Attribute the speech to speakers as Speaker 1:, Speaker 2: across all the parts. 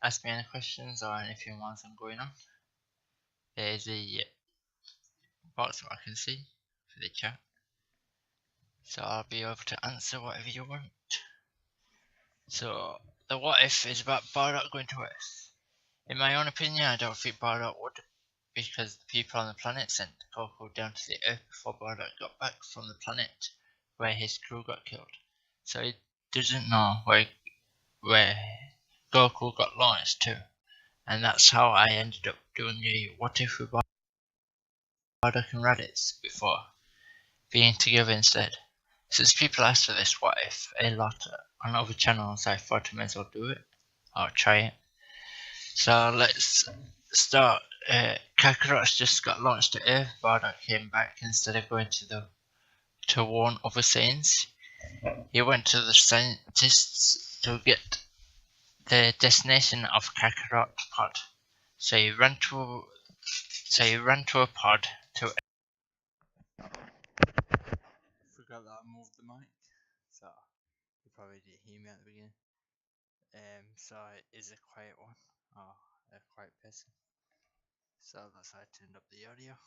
Speaker 1: ask me any questions or anything whilst I'm going on. There's a box I can see for the chat, so I'll be able to answer whatever you want. So the what if is about Bardock going to Earth. In my own opinion, I don't think Bardock would, because the people on the planet sent Goku down to the Earth before Bardock got back from the planet where his crew got killed. So he doesn't know where Goku got launched to, and that's how I ended up doing the what if with Bardock and Raditz before being together instead. Since people asked for this what if a lot on other channels, I thought I might as well do it or try it. So let's start. Kakarot's just got launched to Earth. Bardock came back instead of going to warn other Saiyans. He went to the scientists to get the destination of Kakarot pod. So he ran to a pod to. Forgot that I moved the mic, so you probably didn't hear me at the beginning. So it is a quiet one, or a quiet person. So that's how I turned up the audio.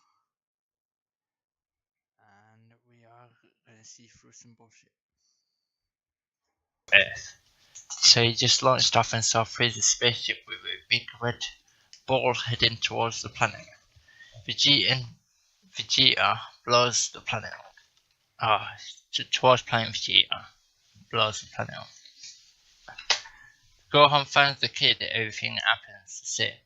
Speaker 1: And we are going to see through some bullshit. Earth. So he just launched off and saw Frieza's spaceship with a big red ball heading towards the planet. Vegeta blows the planet up. Towards planet Vegeta, blows the planet up. Gohan finds the kid, everything happens the same.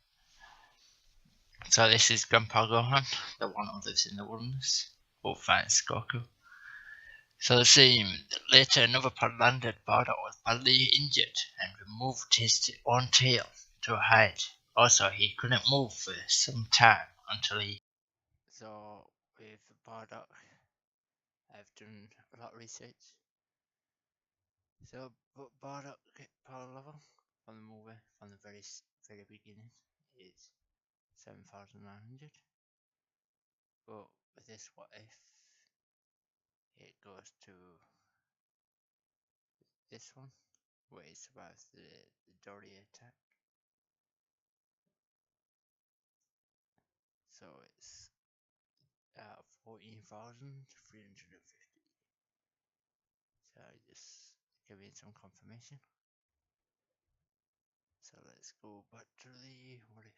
Speaker 1: So this is Grandpa Gohan, the one who lives in the wilderness, who finds Goku. So the same. Later another pod landed. Bardock was badly injured and removed his own tail to hide. Also, he couldn't move for some time until he. So with Bardock, I've done a lot of research. So Bardock power level from the movie from the very beginning is 7,900. But with this what if it goes to this one where it survives the Dory attack. So it's 14,350. So just giving some confirmation. So let's go back to the what if.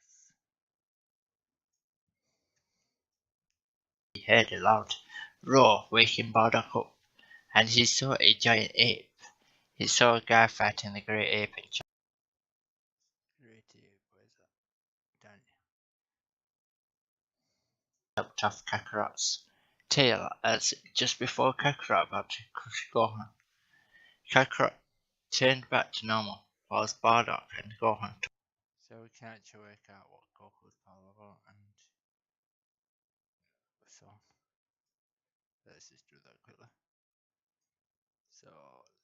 Speaker 1: He heard a loud roar waking Bardock up, and he saw a giant ape. He saw a guy fighting the great ape and chopped off Kakarot's tail as just before Kakarot about to crush Gohan. Kakarot turned back to normal, whilst Bardock and Gohan. So we can actually work out what Goku's power level and so on. Let's just do that quickly. So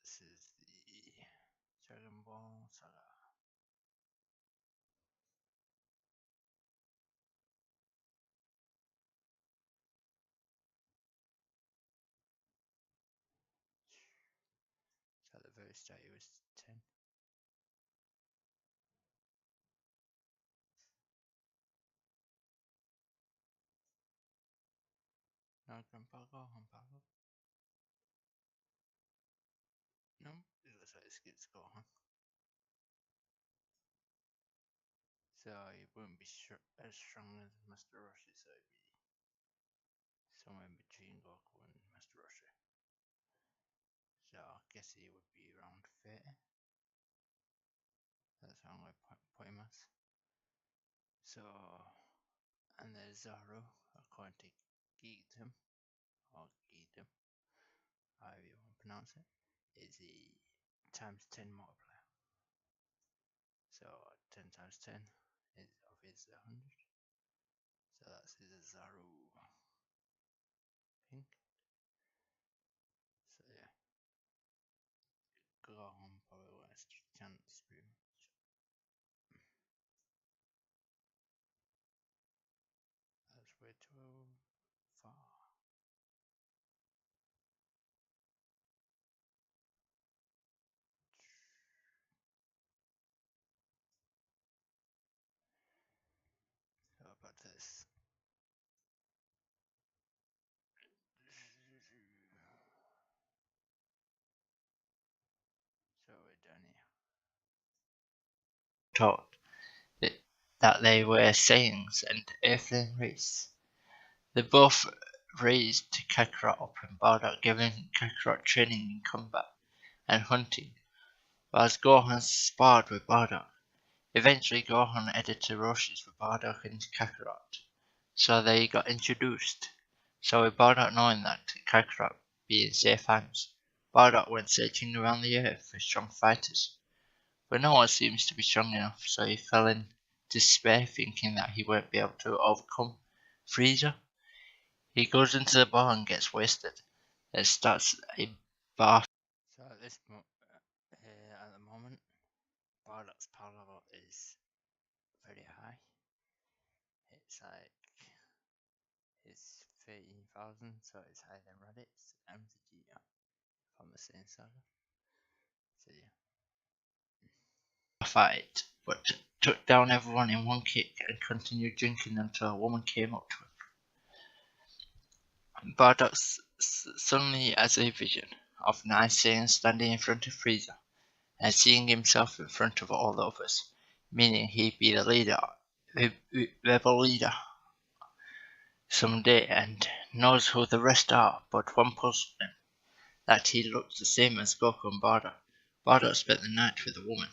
Speaker 1: this is the Dragon Ball Saga. So at the very start it was 10. No Grandpa Gohan power. No, it looks like it skips Gohan. So he wouldn't be as strong as Master Roshi, so it'd be somewhere between Goku and Master Roshi. So I guess he would be around 30. That's how I'm going to put him as. So, and there's Zaru, according to Geekdom, or Geekdom, however you want to pronounce it, is the times 10 multiplier. So 10 times 10 is obviously 100. So that's his Zaru pink. So yeah, Gohan probably wants to chance pretty much. That's way too far. this. So we're done here. Taught that they were sayings and earthling race. They both raised Kakarot up in Bardock, giving Kakarot training in combat and hunting, whilst Gohan sparred with Bardock. Eventually Gohan headed to Roshi's with Bardock and Kakarot, so they got introduced. So with Bardock knowing that Kakarot be in safe hands, Bardock went searching around the earth for strong fighters. But no one seems to be strong enough, so he fell in despair thinking that he won't be able to overcome Frieza. He goes into the bar and gets wasted. It starts a bar. So at the moment, Bardock's power level is very high. It's like, it's 13,000, so it's higher than Reddit's and Vegeta from the same saga. So yeah. Fight, but took down everyone in one kick and continued drinking until a woman came up to him. Bardock suddenly has a vision of Nine Saiyans standing in front of Frieza and seeing himself in front of all the others, meaning he'd be the leader, rebel leader someday, and knows who the rest are, but one puzzled him, that he looks the same as Goku and Bardock. Bardock spent the night with the woman,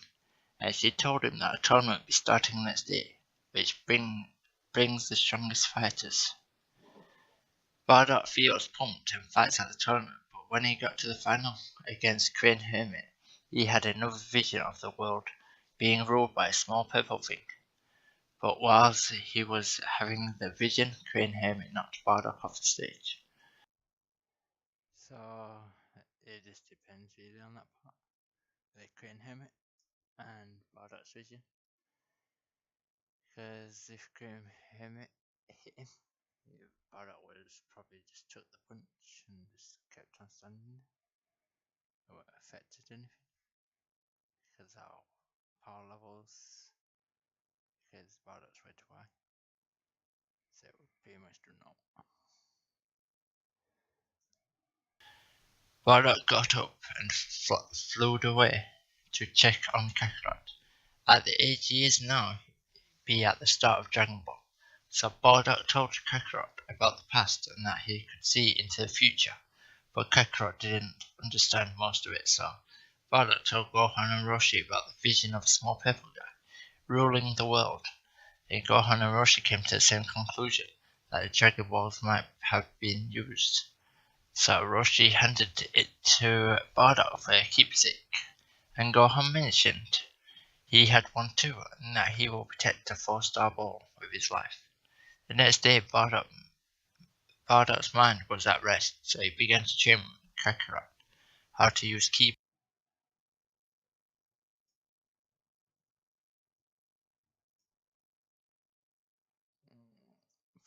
Speaker 1: and she told him that a tournament would be starting the next day, which brings the strongest fighters. Bardock feels pumped and fights at the tournament, but when he got to the final against Crane Hermit, he had another vision of the world being ruled by a small purple thing. But whilst he was having the vision, Crane Hermit knocked Bardock off the stage. So it just depends really on that part, the Crane Hermit and Bardock's vision. Because if Crane Hermit hit him, Bardock would have probably just took the punch and just kept on standing there. It wouldn't have affected anything. Because our power levels, because Bardock's way too high. So it would pretty much do no. Bardock got up and flew away to check on Kakarot. At the age he is now, be at the start of Dragon Ball. So Bardock told Kakarot about the past and that he could see into the future, but Kakarot didn't understand most of it, so Bardock told Gohan and Roshi about the vision of a small purple guy ruling the world. Then Gohan and Roshi came to the same conclusion, that the Dragon Balls might have been used. So Roshi handed it to Bardock for a keepsake, and Gohan mentioned he had one too, and that he will protect the 4-star ball with his life. The next day, Bardock's mind was at rest, so he began to train Kakarot how to use Ki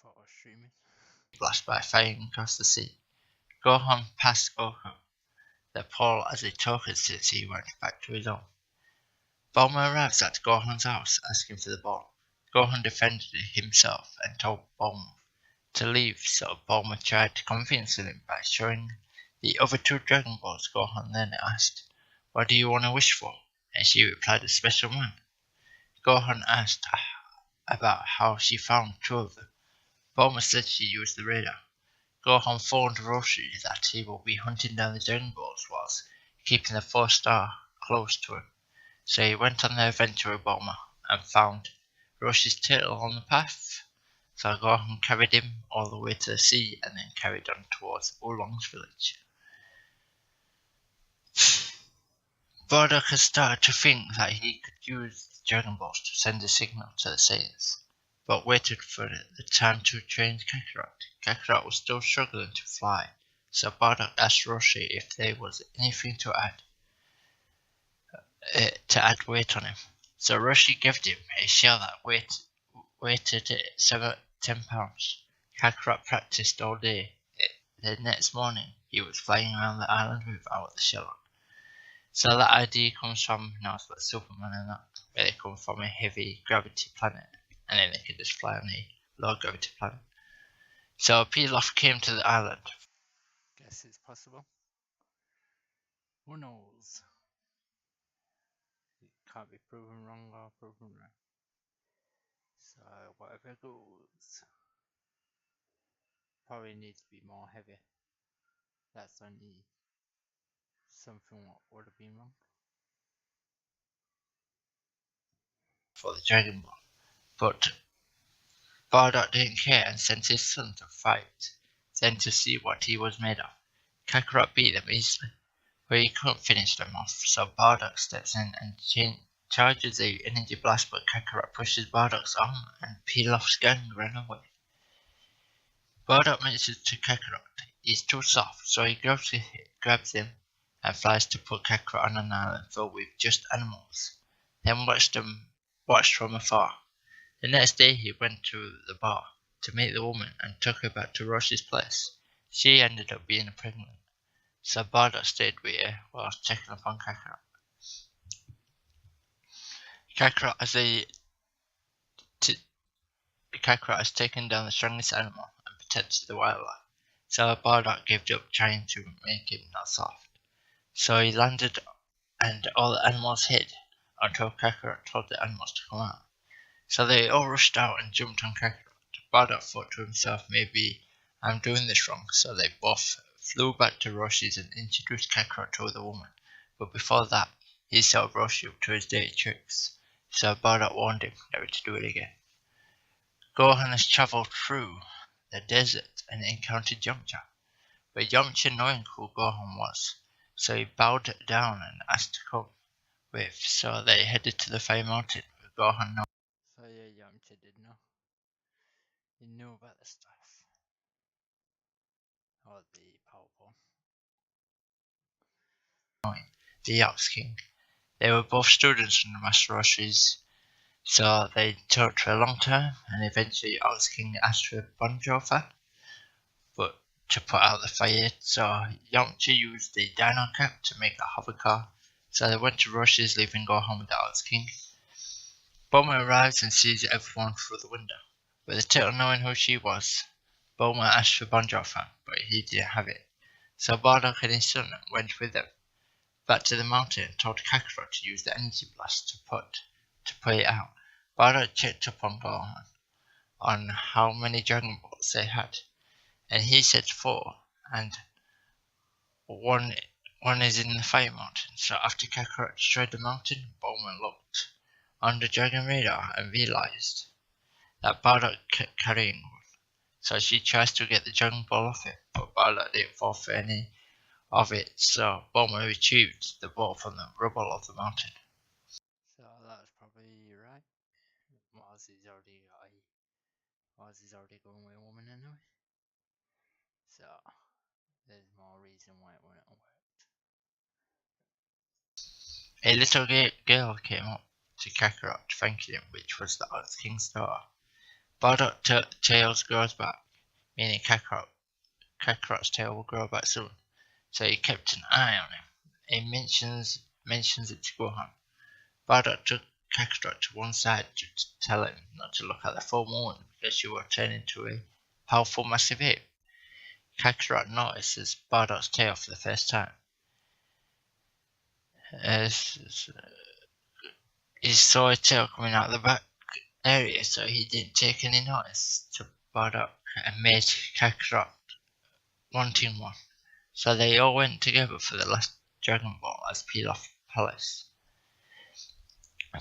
Speaker 1: for streaming. Blast by firing across the sea. Gohan passed Goku the ball as a token since he went back to his own. Bulma arrives at Gohan's house asking for the ball. Gohan defended himself and told Bulma to leave, so Bulma tried to convince him by showing the other 2 Dragon Balls. Gohan then asked, "What do you want to wish for?" and she replied, "A special one." Gohan asked about how she found 2 of them. Bulma said she used the radar. Gohan phoned Roshi that he will be hunting down the Dragon Balls whilst keeping the 4-star close to him. So he went on the adventure with Bulma and found Roshi's turtle on the path. So Gohan carried him all the way to the sea and then carried on towards Oolong's village. Bardock had started to think that he could use the Dragon Balls to send a signal to the Saiyans, but waited for the time to train Kakarot. Kakarot was still struggling to fly, so Bardock asked Roshi if there was anything to add weight on him. So Roshi gave him a shell that weighted 10 pounds. Kakarot practiced all day. The next morning, he was flying around the island without the shell on. So that idea comes from, it's like Superman and that, where they come from a heavy gravity planet, and then they can just fly on a low gravity planet. So Pilaf came to the island.
Speaker 2: Guess it's possible. Who knows? It can't be proven wrong or proven right. So whatever goes. Probably needs to be more heavy. That's only something what would have been wrong.
Speaker 1: For the Dragon Ball. But Bardock didn't care and sent his son to fight, then to see what he was made of. Kakarot beat them easily, but he couldn't finish them off, so Bardock steps in and charges the energy blast, but Kakarot pushes Bardock's arm and Pilaf's gang ran away. Bardock mentions to Kakarot he's too soft, so he grabs him and flies to put Kakarot on an island filled with just animals, then watched from afar. The next day he went to the bar to meet the woman and took her back to Rosh's place. She ended up being pregnant, so Bardock stayed with her while checking upon Kakarot. Kakarot has taken down the strongest animal and protected the wildlife, so Bardock gave up trying to make him not soft. So he landed and all the animals hid until Kakarot told the animals to come out. So they all rushed out and jumped on Kakarot. Bardock thought to himself, maybe I'm doing this wrong, so they both flew back to Roshi's and introduced Kakarot to the woman. But before that, he saw Roshi up to his dirty tricks, so Bardock warned him never to do it again. Gohan has travelled through the desert and encountered Yamcha, but Yamcha knowing who Gohan was, so he bowed down and asked to come with, so they headed to the Fire Mountain with Gohan knowing.
Speaker 2: So yeah, Yamcha did know. He knew about the stuff. Or the powerful.
Speaker 1: The Ox King. They were both students from the Master Roshi's, so they talked for a long time, and eventually Ox King asked for Bonjofa, but to put out the fire, so Yamcha used the Dino Cap to make a hover car, so they went to Roshi's, leaving Gohan with the Ox King. Bulma arrives and sees everyone through the window. With the turtle knowing who she was, Bulma asked for Bonjofa, but he didn't have it, so Bardock and his son went with them back to the mountain and told Kakarot to use the energy blast to put it out. Bardock checked up on Gohan on how many Dragon Balls they had, and he said 4, and one is in the Fire Mountain. So after Kakarot destroyed the mountain, Bulma looked on the Dragon radar and realized that Bardock kept carrying one. So she tries to get the Dragon Ball off him, but Bardock didn't fall for any of it, so Bulma retrieved the ball from the rubble of the mountain.
Speaker 2: So that's probably right. Ozzy's already going with a woman anyway. So there's more reason why it wouldn't have worked.
Speaker 1: A little girl came up to Kakarot thanking him, which was the Ox King's daughter. Bardock tails grows back, meaning Kakarot's tail will grow back soon, so he kept an eye on him. He mentions it to Gohan. Bardock took Kakarot to one side to tell him not to look at the full moon because she will turn into a powerful massive ape. Kakarot notices Bardock's tail for the first time. He saw a tail coming out of the back area, so he didn't take any notice to Bardock and made Kakarot wanting one. So they all went together for the last Dragon Ball as Pilaf Palace.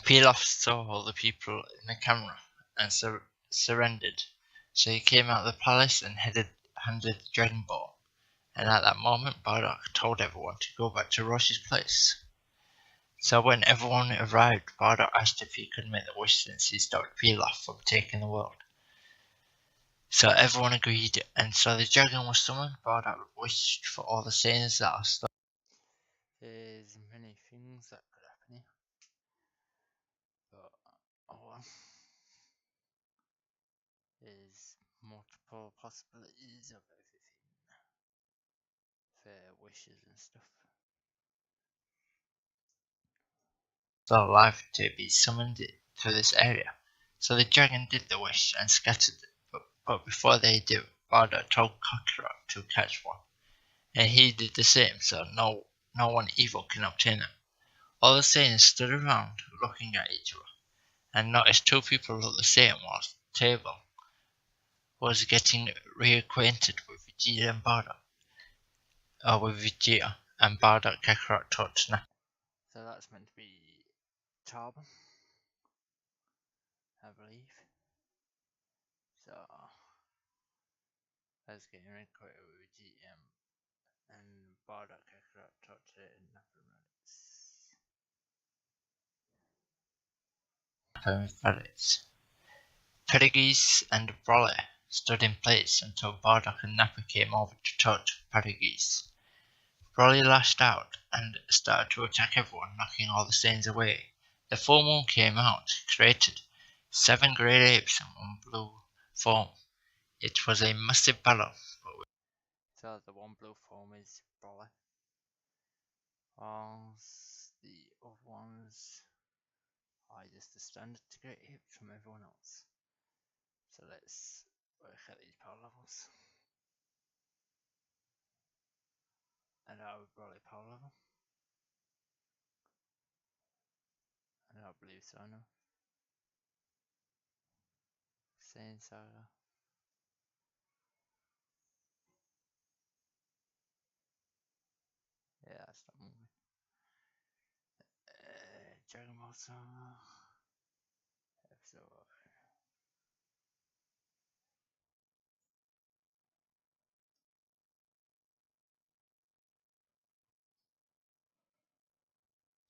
Speaker 1: Pilaf saw all the people in the camera and surrendered, so he came out of the palace and handed the Dragon Ball, and at that moment Bardock told everyone to go back to Roshi's place. So when everyone arrived, Bardock asked if he could make the wish since he stopped Pilaf from taking the world. So everyone agreed, and so the dragon was summoned. Bardock wished for all the Saiyans that are stuck.
Speaker 2: There's many things that could happen here. But oh well. There's multiple possibilities of everything. For wishes and stuff.
Speaker 1: Alive to be summoned to this area. So the dragon did the wish and scattered but before they do, Bardock told Kakarot to catch one, and he did the same, so no one evil can obtain them. All the Saiyans stood around looking at each other, and noticed two people looked the same whilst the table was getting reacquainted with Vegeta and Bardock. With Vegeta and Bardock, Kakarot touched Snap.
Speaker 2: So that's meant to be Tarban, I believe. So let's get reacquainted with Vegeta and Bardock, Kakarot touched it and nothing
Speaker 1: Rabbits. Pedigrees and Broly stood in place until Bardock and Nappa came over to touch Pedigrees. Broly lashed out and started to attack everyone, knocking all the Saiyans away. The full moon came out, created 7 great apes and 1 blue form. It was a massive battle.
Speaker 2: So the one blue form is Broly, whilst the other ones are just the standard to get hit from everyone else. So let's work out these power levels. And our Broly power level. And our blue Sino. Saiyan Saga. Yeah, that's not moving. Dragon Ball Saga. Episode.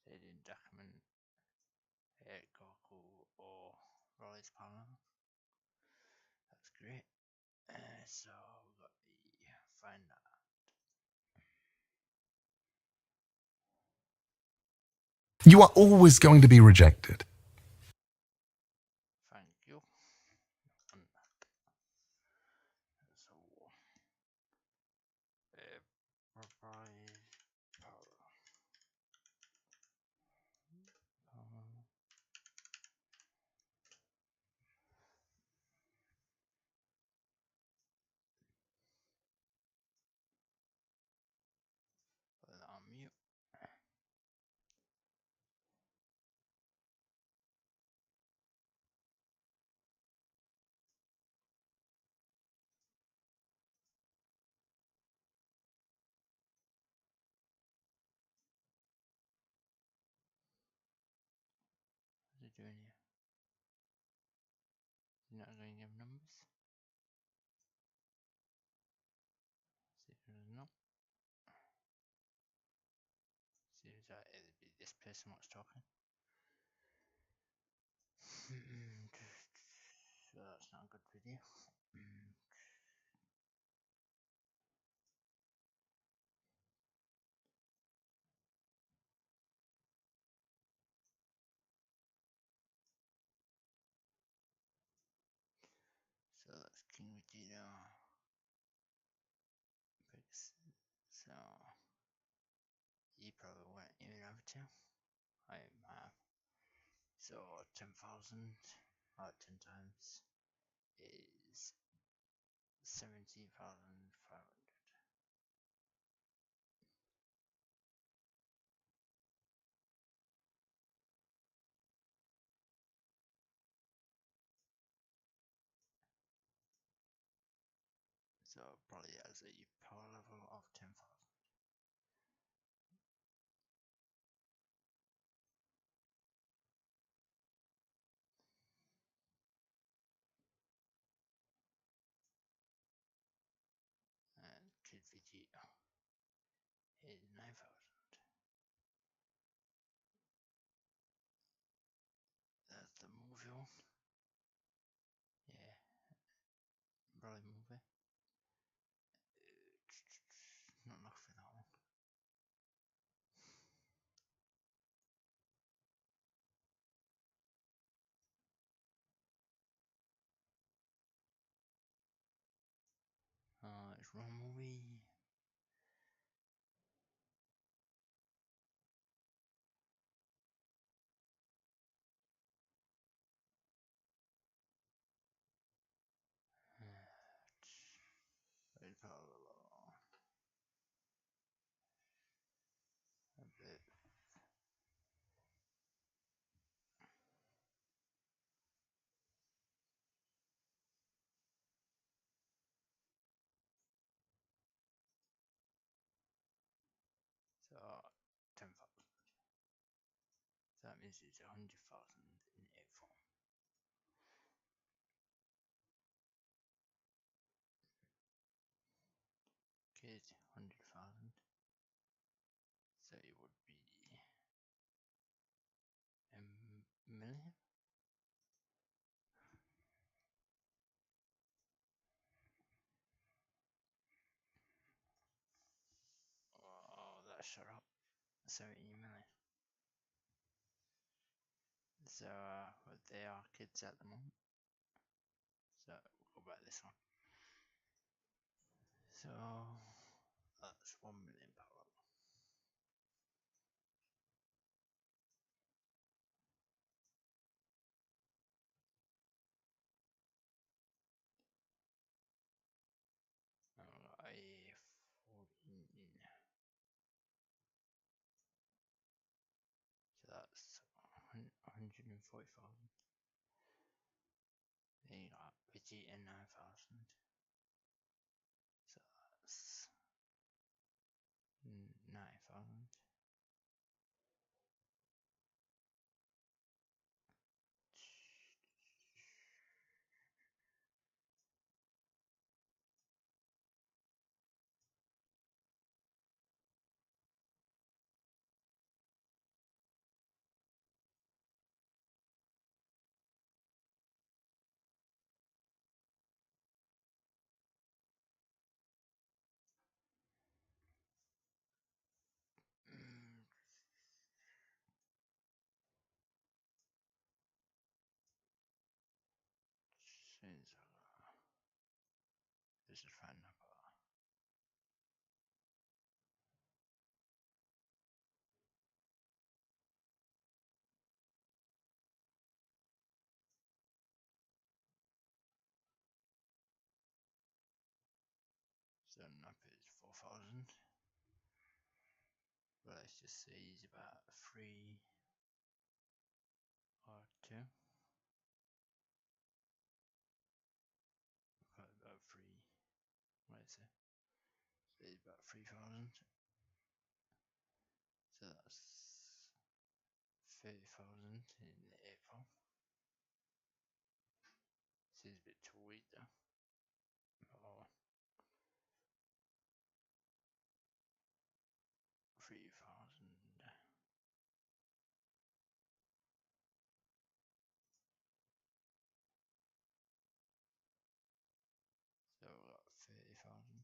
Speaker 2: They didn't document Goku or Broly's power level. That's great. So we got the find that.
Speaker 3: You are always going to be rejected.
Speaker 2: Thank you. And that. So Broly's power. Put that on mute. What's it doing here? You're not going to give numbers? See if there's not. See if that it'll be this person what's talking. So that's not a good video. So that's King Vegeta. So you probably won't even have to. I have. So 10,000 out 10 times is 17,500. So probably has a power level of 10,000. And Kid Vegeta is 9,000. That's the movie one. Yeah, Broly movie. Not enough for that one. It's wrong movie. parallel. A bit. So 10,000. So that means it's 100,000 in April. Okay, 100,000. So it would be a million. Oh, that shut up. 70 million. So well, they are kids at the moment. So we'll go back this one. So that's 1 million parallel. A 14. So that's 140,000. Then you got Vegeta 9,000. So that's 9,000. Since this is fine number. So up is 4,000. But let's just say he's about 3 or 2. About 3. What is it? So he's about 3,000. So that's 30,000 in April. Seems a bit too weak though. Or 3,000. So we've got 30,000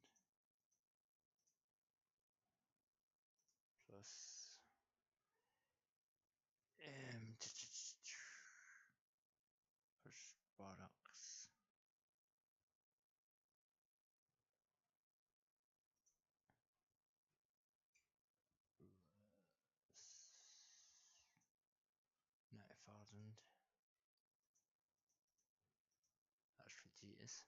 Speaker 2: plus push Bardocks. $90,000. That's for Deedz.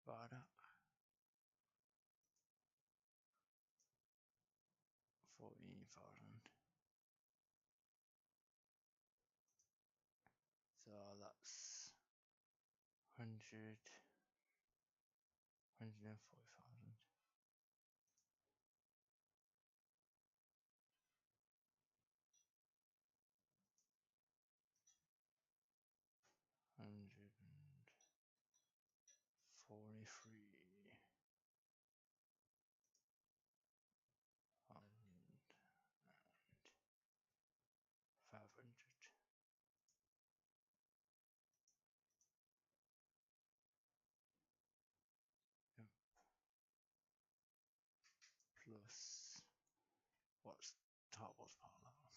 Speaker 2: Bardock 14,000. So that's 140,000. $143,500. Yep. Plus what's top was part of that one?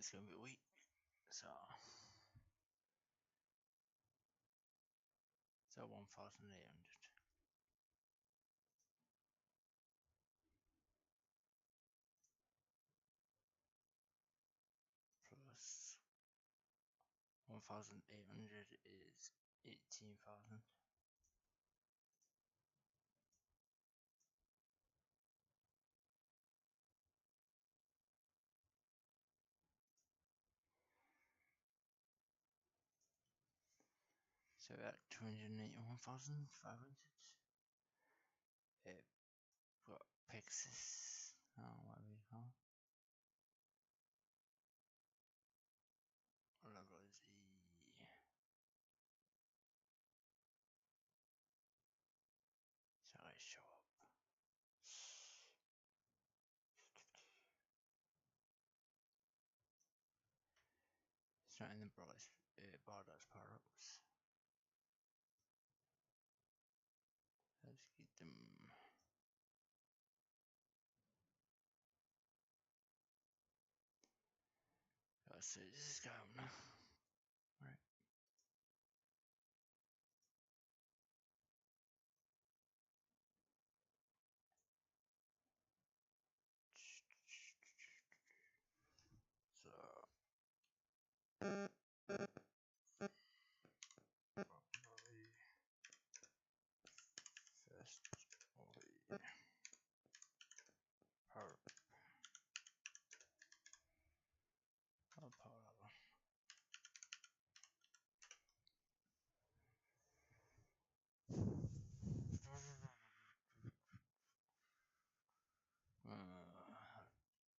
Speaker 2: it's gonna be weak. So 1,800. Plus 1,800 is 18,000. So at 281,500. Got Pixis. What are we call? What level is he? Shall I show up? Starting the Bardock's power-ups. Let's get them. So this is going now. Right. So probably first power level.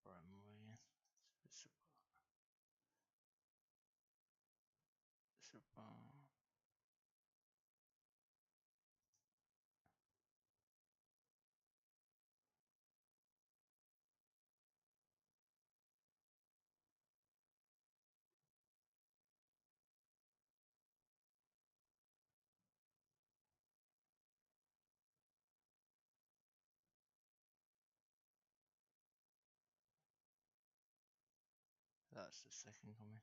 Speaker 2: Primary super. That's the second comment.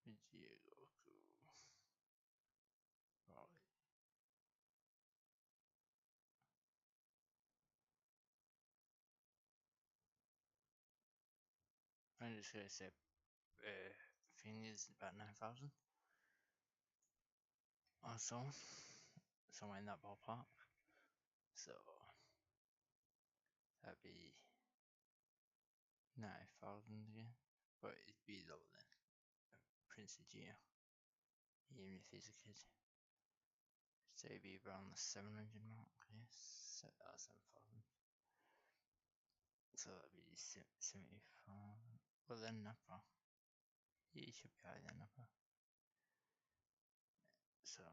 Speaker 2: Goku. Right. I'm just gonna say thing is about 9,000 or so. Somewhere in that ballpark. So that'd be 9,000 again. But it'd be lower than Prince of Gia. Even if he's a kid. So it'd be around the 700 mark, yes. 7,000. So that'd be 75. Well then Nappa. He should be higher than Nappa. So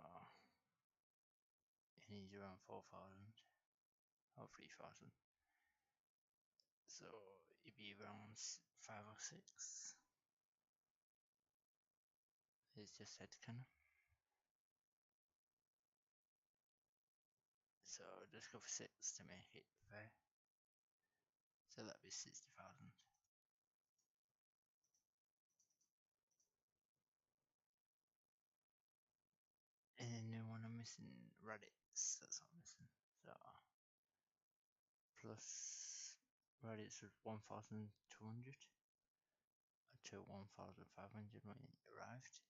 Speaker 2: he needs around 4,000 or 3,000. So it'd be around 5 or 6. It's just head cannon. So just go for 6 to make it fair. So that'd be 60,000. And then new one I'm missing Raditz, that's what I'm missing. So plus Raditz was 1,200 to 1,500 when it arrived.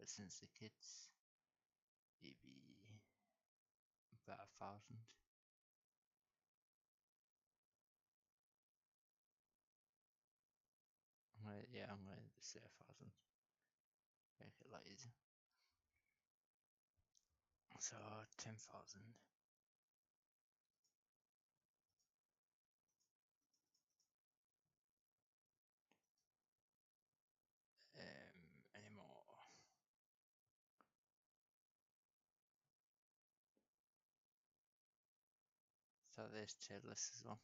Speaker 2: But since the kids it'd be about 1,000. I'm gonna say 1,000. Make it like easy. So 10,000. Anymore. So there's tier lists as well.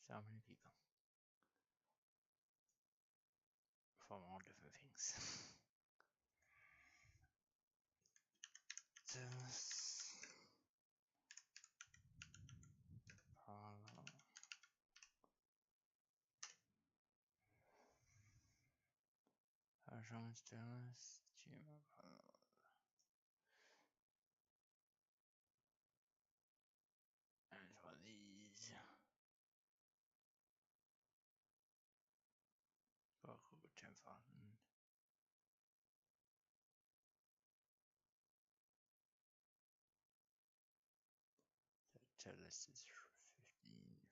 Speaker 2: So many people from all different things. Stainless. Parallel. Harsham stainless. GMO parallel. And one of these. Bulk over 10,000. The tail list is 15,000.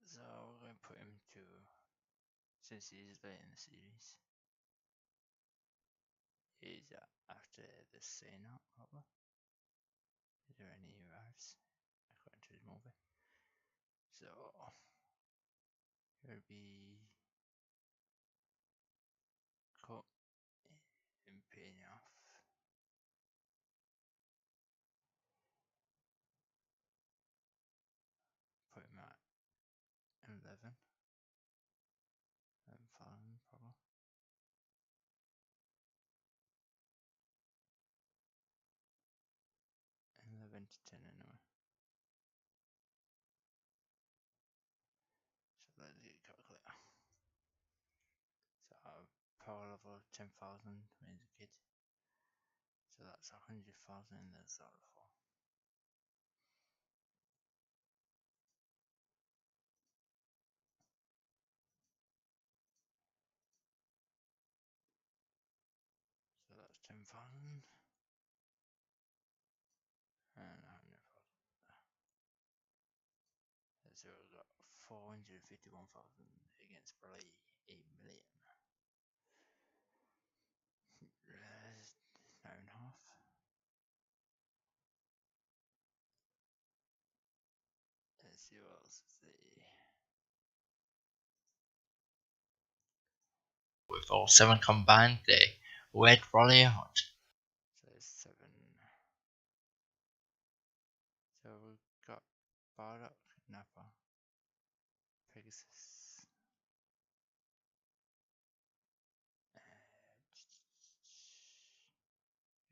Speaker 2: So we're going to put him to, since he's late in the series, he's after the Senate, probably. Is there any arrives according to the movie? So he'll be cut and paying off. Put him at 11 and Fallon probably. 11 to 10 anyway. So let's get a calculator. So our power level 10,000 when he's a kid. So that's 100,000 in the sort of four. So that's 10,000 and 100,000. So we've got 451,000 against probably 8 million. Now in half. Let's see what else is there.
Speaker 1: With all 7 combined, they red Raleigh out.
Speaker 2: So it's 7. So we've got Bardock, Napa, Pegasus.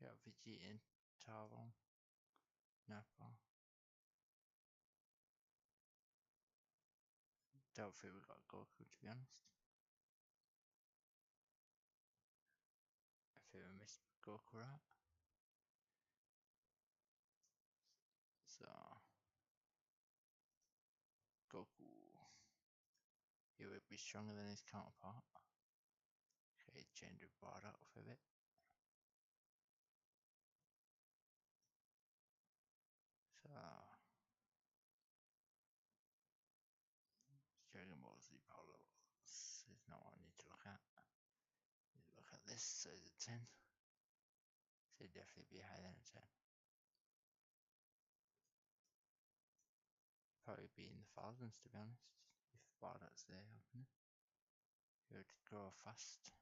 Speaker 2: Yeah, Vegeta and Taro, Napa. Don't think we got Goku, to be honest. I think we missed Goku out. So Goku, he would be stronger than his counterpart. Okay, change the Bardock for a bit. So Dragon Ball Z power levels is not what I need to look at. Look at this, so is it 10? So it'd definitely be higher than a 10. Probably be in the thousands, to be honest, if Bardock's there helping it. He would grow fast.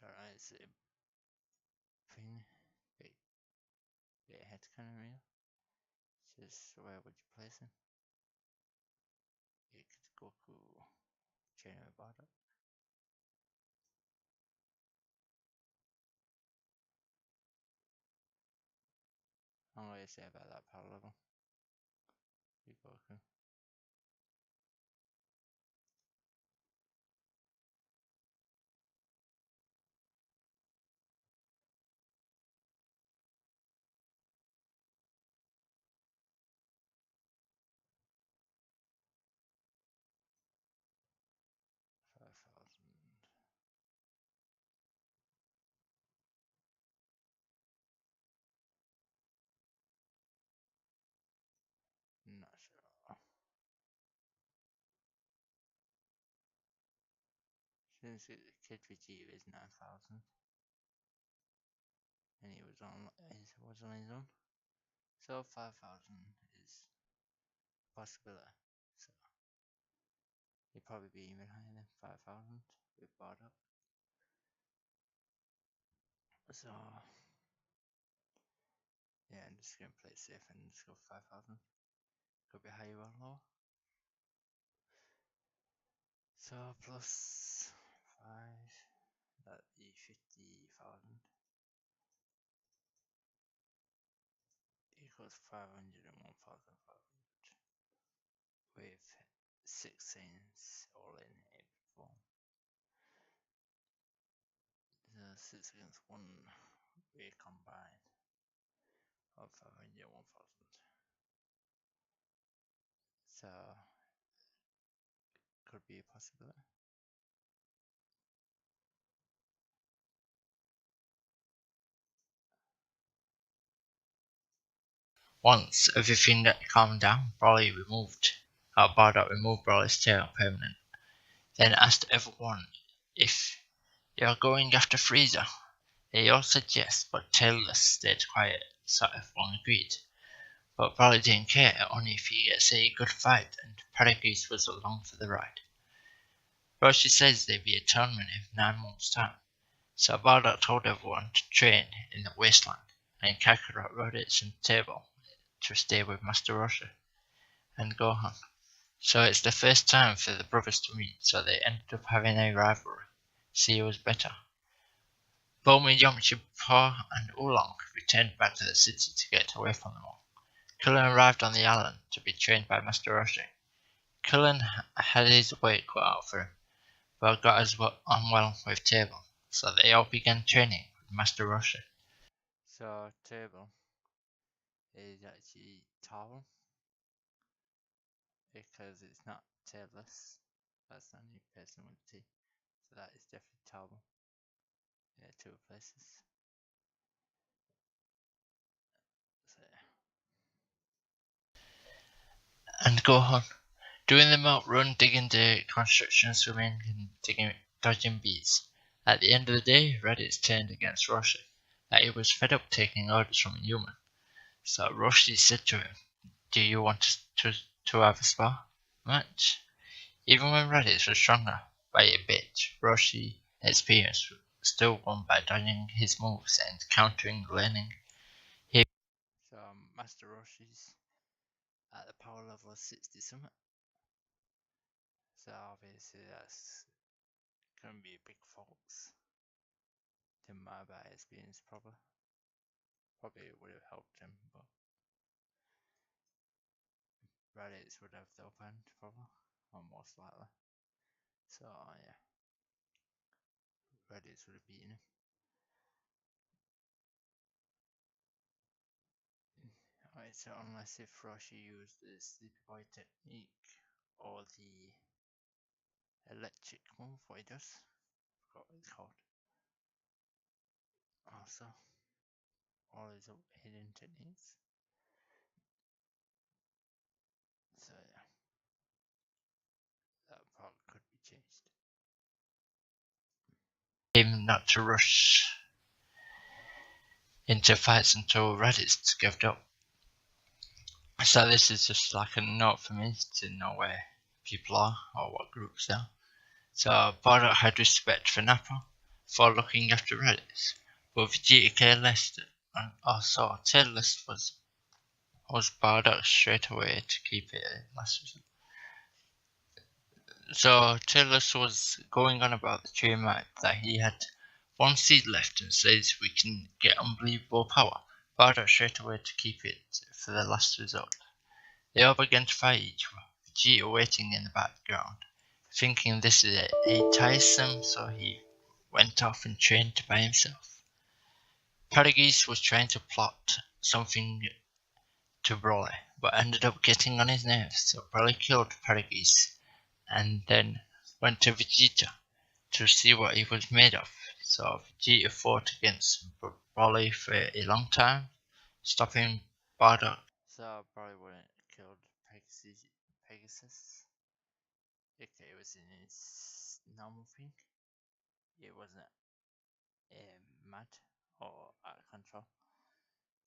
Speaker 2: Alright, it's a thing, bit ahead kind of real. It's just where would you place him? You could Goku train with Bardock. I'm going to say about that power level. You Goku. Not sure. Since Kid Vegeta is 9,000 and he was on his own, so 5,000 is a possibility. So he'd probably be even higher than 5,000 with Bardock. So yeah, I'm just gonna play it safe and just go 5,000. Could be higher or lower. So plus 5, that is 50,000 equals 500 and 1,500 with 6 cents all in every form. So 6 against 1 we combine of 500 and 1,000. So could be a possibility.
Speaker 1: Once everything that calmed down, Bardock removed Broly's tail permanently, then asked everyone if they are going after Frieza. They all said yes, but Tailless stayed quiet, so everyone agreed. But Broly didn't care, only if he gets a good fight, and Paragus was along for the ride. Roshi says there'd be a tournament in 9 months' time, so Bardock told everyone to train in the wasteland, and Kakarot wrote it on the table to stay with Master Roshi and Gohan. So it's the first time for the brothers to meet, so they ended up having a rivalry. See who was better. Bulma, Yamcha, Pa, and Oolong returned back to the city to get away from them all. Krillin arrived on the island to be trained by Master Roshi. Krillin had his work cut out for him, but got on well with Table, so they all began training with Master Roshi.
Speaker 2: So table is actually tall because it's not tailless. That's not new person with T. So that is definitely tall. Yeah, 2 places. So yeah.
Speaker 1: And Gohan, doing the milk run, digging dirt, construction, swimming, and dodging beats. At the end of the day, Raditz turned against Roshi, that he was fed up taking orders from a human. So Roshi said to him, "Do you want to have a spar match?" Even when Raditz was stronger by a bit, Roshi's experience still won by dodging his moves and countering, learning.
Speaker 2: So Master Roshi's at the power level of 60 something. So obviously that's gonna be a big fault. To my bad experience probably would have helped him, but Raditz would have the upper hand probably, or most likely. So yeah, Raditz would have beaten him. Alright, so unless if Roshi used the Sleepy Boy technique or the electric move, what he does, I forgot what it's called. Also, all his hidden techniques. So yeah, that part could be changed.
Speaker 1: Him not to rush into fights until Raditz gave up. So this is just like a note for me to know where people are or what groups they are. So Bardock had respect for Nappa for looking after Raditz, but Vegeta cared less, and also Tailless was Bardock straight away to keep it at last resort. So Tailless was going on about the tree map that he had 1 seed left and says we can get unbelievable power. Bardock straight away to keep it for the last resort. They all began to fight each other, Vegeta waiting in the background, thinking this is tiresome, so he went off and trained by himself. Paragus was trying to plot something to Broly, but ended up getting on his nerves, so Broly killed Paragus and then went to Vegeta to see what he was made of. So Vegeta fought against Broly for a long time, stopping Bardock.
Speaker 2: So I probably wouldn't have killed Pegasus if it was in his normal thing. It wasn't mad or out of control.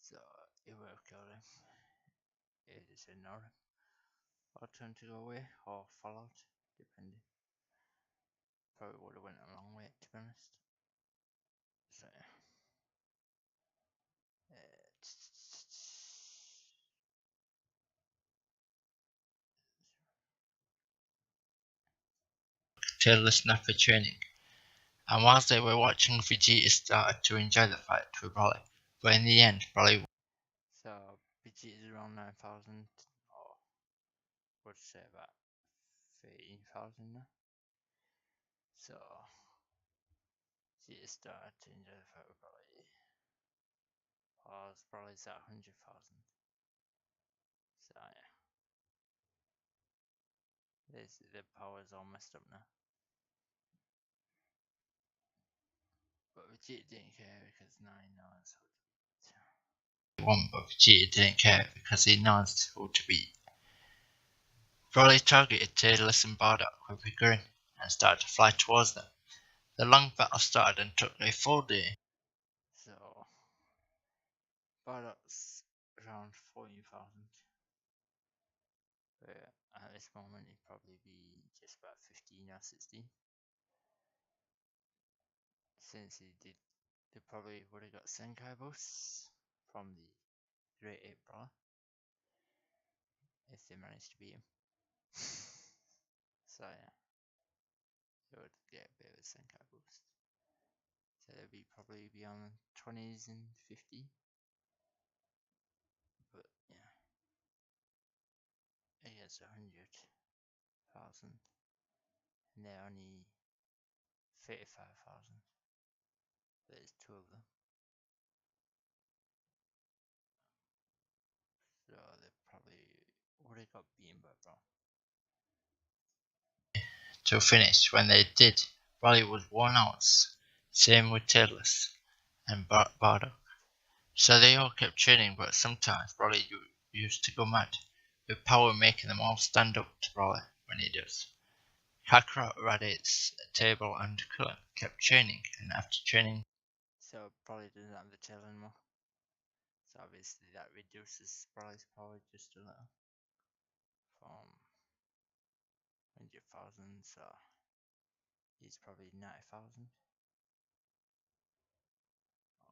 Speaker 2: So it would have killed him. It just ignored him. Or turned to go away or followed, depending. Probably would have went a long way to be honest. So yeah.
Speaker 1: tailless Nappa training, and whilst they were watching, Vegeta started to enjoy the fight with Broly, but in the end, Broly
Speaker 2: So Vegeta's around 9,000, or would say about 13,000 now. So Vegeta started to enjoy the fight with Broly. Broly's at 100,000. So yeah, the power's all messed up now. But Vegeta didn't care because now he knows who to beat.
Speaker 1: won, but Vegeta didn't care because he knows who to beat. Broly targeted Tailless and Bardock with a grin and started to fly towards them. The long battle started and took a full day.
Speaker 2: So Bardock's around 14,000. But at this moment he'd probably be just about 15 or 16. Since they probably would have got Senkai boosts from the Great Ape Brawler if they managed to beat him. So yeah, they would get a bit of a Senkai boost. So they'd probably be on 20s and 50. But yeah, against 100,000, and they're only 35,000. There's two of them. So they probably would have got beaten by Brawl.
Speaker 1: To finish. When they did, Broly was worn out. Same with Tailless and Bardock. So they all kept training, but sometimes Broly used to go mad, with power making them all stand up to Broly when he does. Kakarot, Raditz, Table and Kulin kept training, and after training,
Speaker 2: So Broly doesn't have the tail anymore. So obviously that reduces Broly's power just a little. From 100,000, so he's probably 90,000.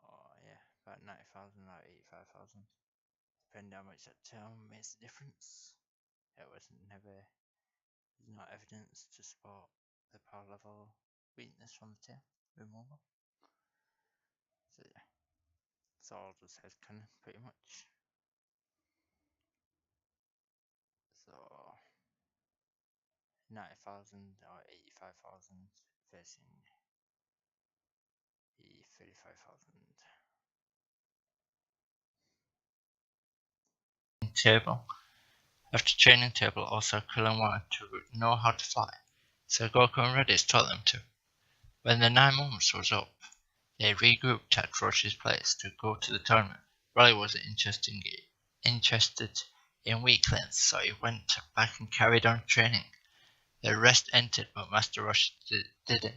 Speaker 2: Oh yeah, about 90,000 or 85,000. Depending how much that tail makes a difference. It wasn't never, there's no evidence to support the power level weakness from the tail removal. So yeah, it's all just headcanon pretty much. So 90,000 or 85,000 facing the 35,000.
Speaker 1: Table. After training Table, also Kulin wanted to know how to fly, so Goku and Raditz taught them to. When the 9 months was up, they regrouped at Roche's place to go to the tournament. Broly wasn't interested in weaklings, so he went back and carried on training. The rest entered, but Master Roche didn't.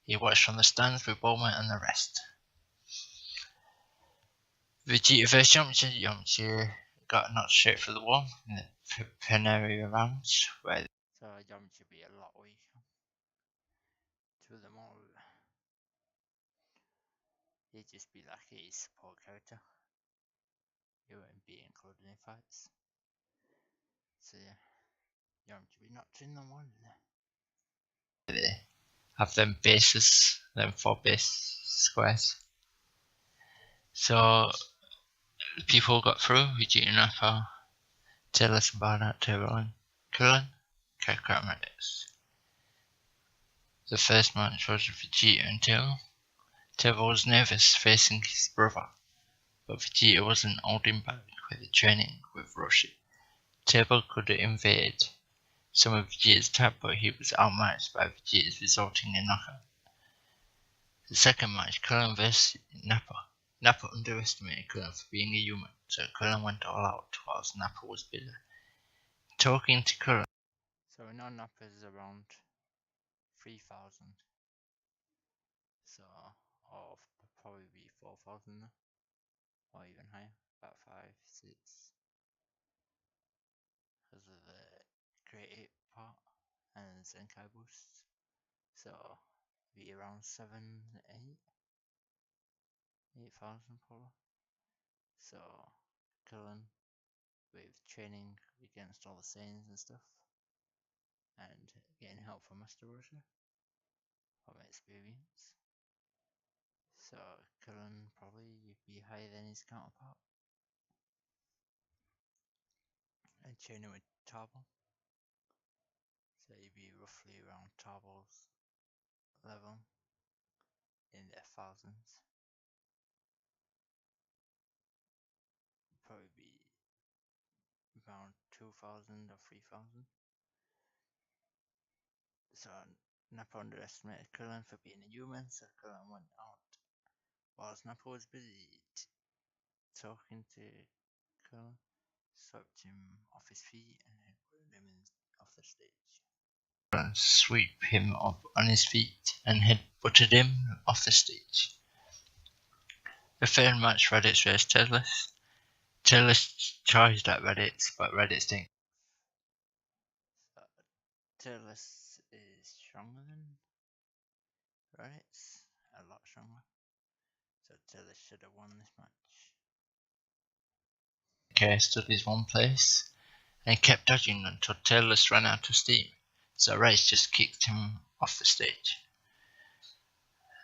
Speaker 1: He watched from the stands with Bulma and the rest. Vegeta vs Yamcha got knocked straight through the wall in the preliminary rounds, where
Speaker 2: So Yamcha should be a lot weaker to them all. He'd just be like a support character. He wouldn't be included in fights. So yeah, Yamcha be knocked in the one.
Speaker 1: they have them bases, them 4 base squares. So people got through. Vegeta, Nappa, Tailless, Bardock, Table, Kulin, Kakarot, and Raditz. The first match was Vegeta and Table. Table was nervous facing his brother, but Vegeta wasn't holding back with the training with Roshi. Table could invade some of Vegeta's attack, but he was outmatched by Vegeta's, resulting in knockout. The second match, Kulin vs Nappa. Nappa underestimated Kulin for being a human, so Kulin went all out whilst Nappa was busy talking to Kulin.
Speaker 2: So we know Nappa is around 3,000. So, or probably be 4,000 now. Or even higher, about 5, 6. Because of the Great Ape part and the Zenkai boosts. So, be around 7, 8. 8,000 probably. So, Kulin with training against all the Saiyans and stuff. And getting help from Master Roshi. from experience. So Cullen probably be higher than his counterpart. And training with Tarble. So you'd be roughly around Tarble's level in their thousands. Probably be around 2,000 or 3,000. So Nappa underestimated Cullen for being a human, so Cullen went out. Whilst Nappa was busy talking to Cullen, swept him off his feet and headbutted him off the stage.
Speaker 1: Sweep him up on his feet and headbutted him off the stage. The third match, Reddit's vs Tailless. Tailless charged at Reddit's, but Reddit's didn't.
Speaker 2: Tailless is stronger than Reddit's, a lot stronger. So Tailless should have won this match.
Speaker 1: Okay, stood his one place and he kept dodging until Tailless ran out of steam. So Reddit's just kicked him off the stage.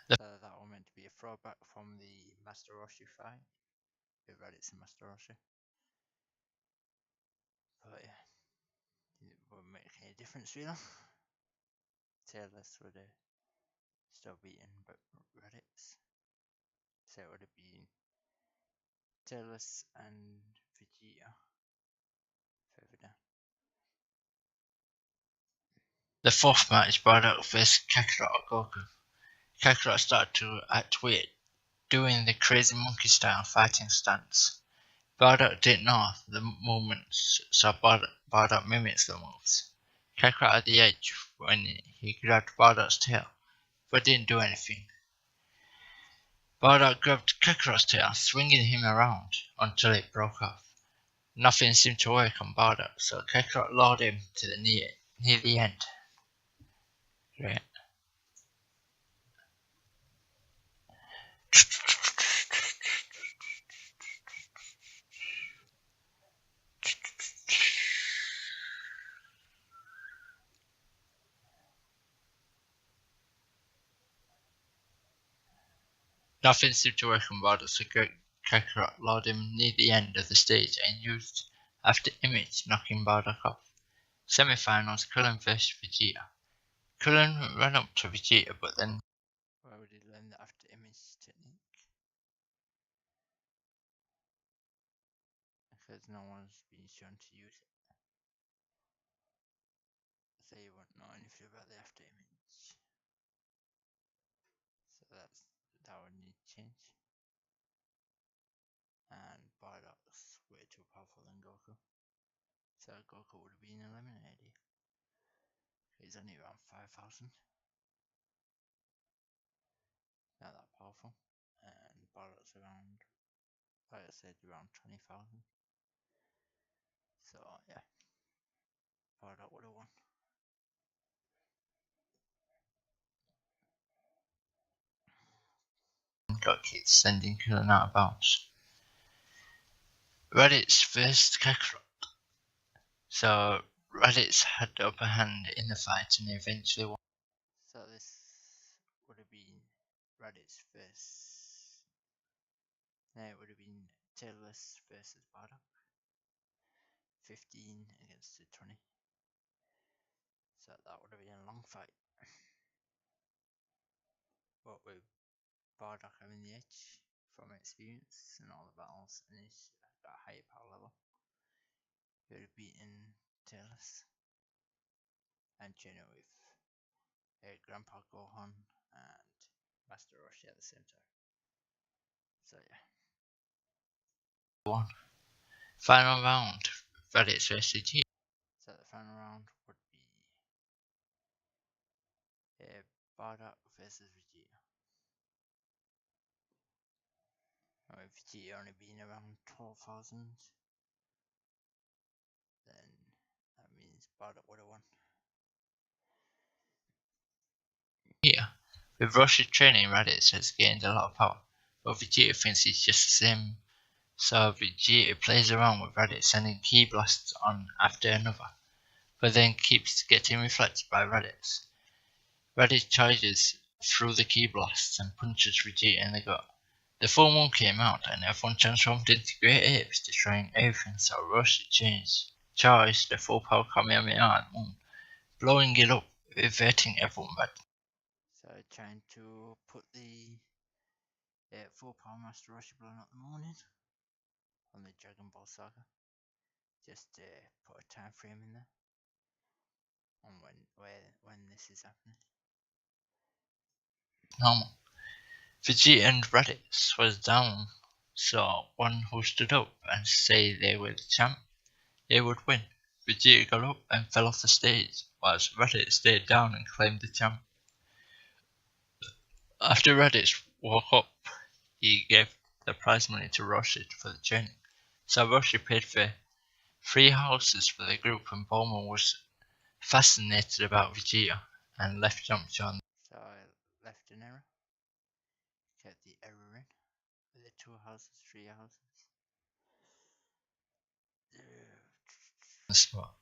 Speaker 2: So that was meant to be a throwback from the Master Roshi fight with Reddit's and Master Roshi. But yeah, it wouldn't make any difference really. Tailless would have still beaten Reddit's. So it would have been Tailless and Vegeta further down.
Speaker 1: The fourth match, Bardock vs Kakarot or Goku. Kakarot started to act weird, doing the crazy monkey style fighting stance. Bardock didn't know the movements, so Bardock mimics the moves. Kakarot had the edge when he grabbed Bardock's tail, but didn't do anything. Bardock grabbed Kakarot's tail, swinging him around until it broke off. Nothing seemed to work on Bardock, so Kakarot lured him to the near the end. Right. Nothing seemed to work on Bardock, so Kakarot lured him near the end of the stage and used After Image, knocking Bardock off. Semi-finals, Cullen vs Vegeta. Cullen ran up to Vegeta, but then...
Speaker 2: Where would he learn the After Image technique? Because no one's been shown to use it. So you won't know anything about the After Image. So that would need to change. And Bardock's way too powerful than Goku. So Goku would have been eliminated. He's only around 5,000. Not that powerful. And Bardock's around, like I said, around 20,000. So yeah, Bardock would have won.
Speaker 1: got kicked, sending Cullen out of bounds. Reddit's vs Kakarot. So Reddit's had the upper hand in the fight and eventually won.
Speaker 2: So this would have been Reddit's versus... No, it would have been Tailless versus Bardock. 15 against the 20. So that would have been a long fight. But with Bardock having the edge from experience and all the battles and he's at a higher power level, he would have beaten Tailless and training with Grandpa Gohan and Master Roshi at the same time. So yeah.
Speaker 1: Final round, Reddit's vs Vegeta.
Speaker 2: So the final round would be Bardock versus Vegeta. With Vegeta only being around 12,000, then that means Bardock would have won.
Speaker 1: Here, with Roshi training, Reddit has gained a lot of power, but Vegeta thinks he's just the same, so Vegeta plays around with Reddit, sending key blasts on after another, but then keeps getting reflected by Reddit. Reddit charges through the key blasts and punches Vegeta in the gut. The full moon came out and everyone transformed into great apes, destroying everything, so Roshi charged the full power Kamehameha at the moon, blowing it up, inverting everyone back.
Speaker 2: So trying to put the full power Master Roshi blowing up the moon in on the Dragon Ball Saga. Just put a time frame in there on when this is happening.
Speaker 1: Normal. Vegeta and Raditz was down, so one who stood up and say they were the champ, they would win. Vegeta got up and fell off the stage, whilst Raditz stayed down and claimed the champ. After Raditz woke up, he gave the prize money to Roshi for the training. So Roshi paid for 3 houses for the group, and Bulma was fascinated about Vegeta and left Jump John.
Speaker 2: So I left an error, kept the error in with the 2 houses, 3 houses.
Speaker 1: The spot.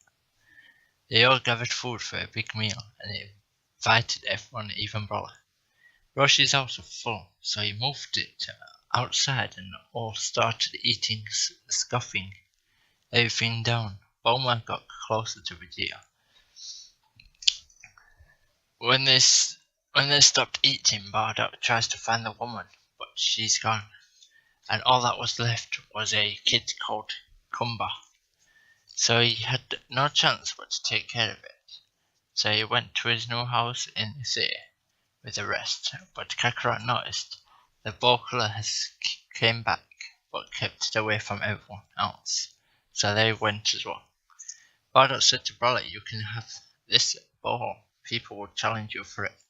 Speaker 1: They all gathered food for a big meal and invited everyone, even Broly. Roshi's house was full, so he moved it outside and all started eating, scoffing everything down. Bulma got closer to Vegeta. When they stopped eating, Bardock tries to find the woman, but she's gone, and all that was left was a kid called Kumba. So he had no chance but to take care of it. So he went to his new house in the city with the rest, but Kakarot noticed the ball colour came back, but kept it away from everyone else. So they went as well. Bardock said to Broly, "You can have this ball. People will challenge you for it."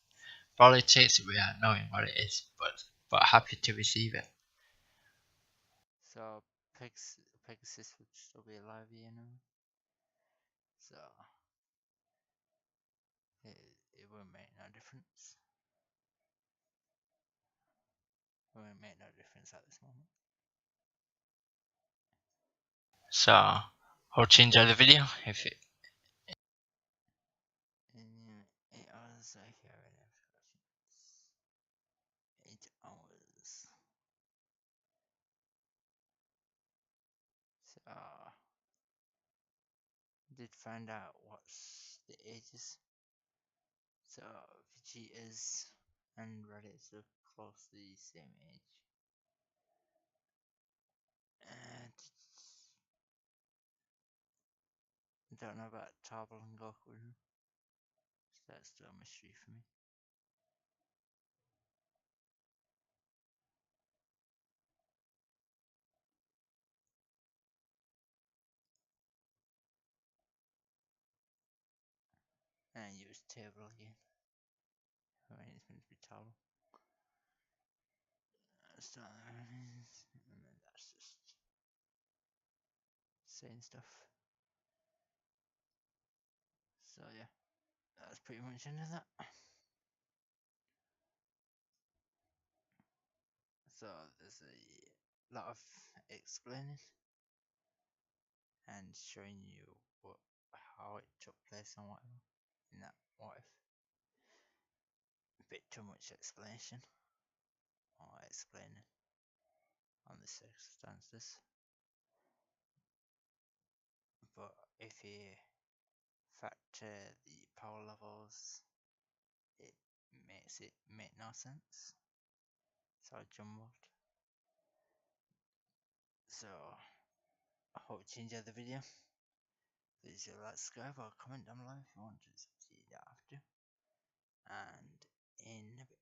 Speaker 1: Broly takes it without knowing what it is, but happy to receive it.
Speaker 2: So Pegasus would still be alive, you know. So it won't make no difference. It won't make no difference at this moment.
Speaker 1: So hope you enjoy the video. If it
Speaker 2: 8 hours I hear it. 8 hours. So did find out what's the ages. So Vegeta's and Raditz are closely the same age. And I don't know about Tarbell and Goku, so that's still a mystery for me. And use table again. I mean, it's meant to be table. So, and then that's just saying stuff. So yeah, that's pretty much end of that. So there's a lot of explaining and showing you how it took place and whatever in that what if. A bit too much explanation or explaining on the circumstances. But if you factor the power levels, it makes it make no sense. So I jumbled. So I hope you enjoyed the video. Please like, subscribe, or comment down below if you want to see that after. And in a bit.